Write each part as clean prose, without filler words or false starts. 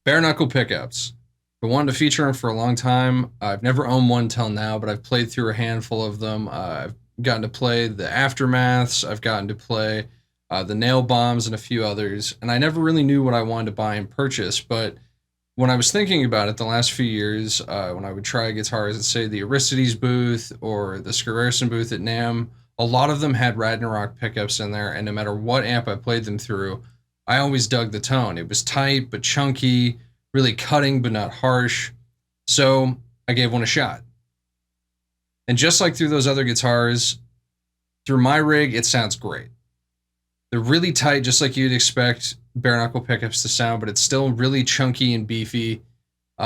Bare knuckle pickups. Been wanting to feature them for a long time. I've never owned one till now, but I've played through a handful of them. I've gotten to play the Aftermaths. I've gotten to play the Nail Bombs and a few others. And I never really knew what I wanted to buy and purchase. But when I was thinking about it the last few years, when I would try guitars at, say, the Aristides booth or the Skrerson booth at NAMM, a lot of them had Ragnarok pickups in there. And no matter what amp I played them through, I always dug the tone. It was tight but chunky, really cutting but not harsh. So I gave one a shot. And just like through those other guitars, through my rig, it sounds great. They're really tight, just like you'd expect bare knuckle pickups to sound, but it's still really chunky and beefy.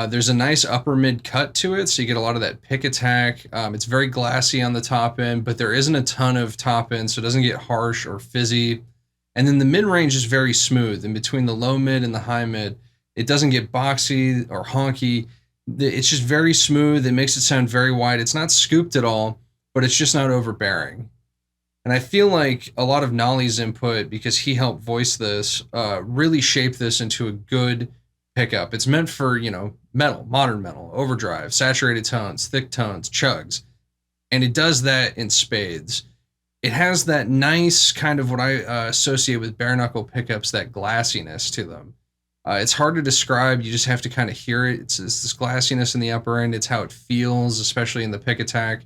There's a nice upper mid cut to it, so you get a lot of that pick attack. It's very glassy on the top end, but there isn't a ton of top end, so it doesn't get harsh or fizzy. And then the mid range is very smooth. In between the low mid and the high mid, it doesn't get boxy or honky. It's just very smooth. It makes it sound very wide. It's not scooped at all, but it's just not overbearing. And I feel like a lot of Nolly's input, because he helped voice this, really shaped this into a good pickup. It's meant for, metal, modern metal, overdrive, saturated tones, thick tones, chugs. And it does that in spades. It has that nice kind of what I associate with bare knuckle pickups, that glassiness to them. It's hard to describe. You just have to kind of hear it. It's this glassiness in the upper end. It's how it feels, especially in the pick attack.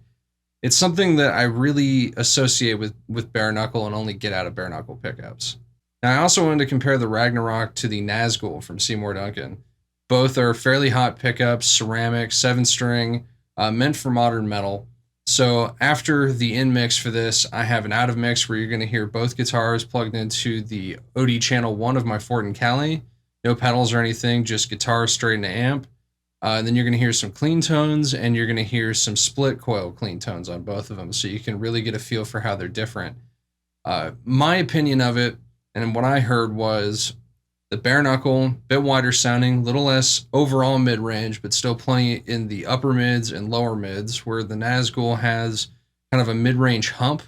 It's something that I really associate with bare knuckle and only get out of bare knuckle pickups. Now, I also wanted to compare the Ragnarok to the Nazgûl from Seymour Duncan. Both are fairly hot pickups, ceramic, 7-string, meant for modern metal. So after the in mix for this, I have an out of mix where you're going to hear both guitars plugged into the OD channel 1 of my Ford and Cali. No pedals or anything, just guitar straight into amp. And then you're going to hear some clean tones, and you're going to hear some split coil clean tones on both of them, so you can really get a feel for how they're different. My opinion of it, and what I heard, was the bare knuckle, bit wider sounding, little less overall mid-range, but still plenty in the upper mids and lower mids, where the Nazgûl has kind of a mid-range hump.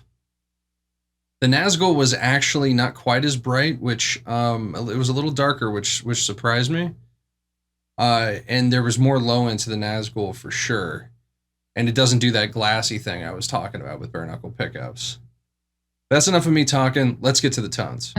The Nazgûl was actually not quite as bright, which it was a little darker, which surprised me. And there was more low end to the Nazgûl for sure. And it doesn't do that glassy thing I was talking about with bare knuckle pickups. That's enough of me talking. Let's get to the tones.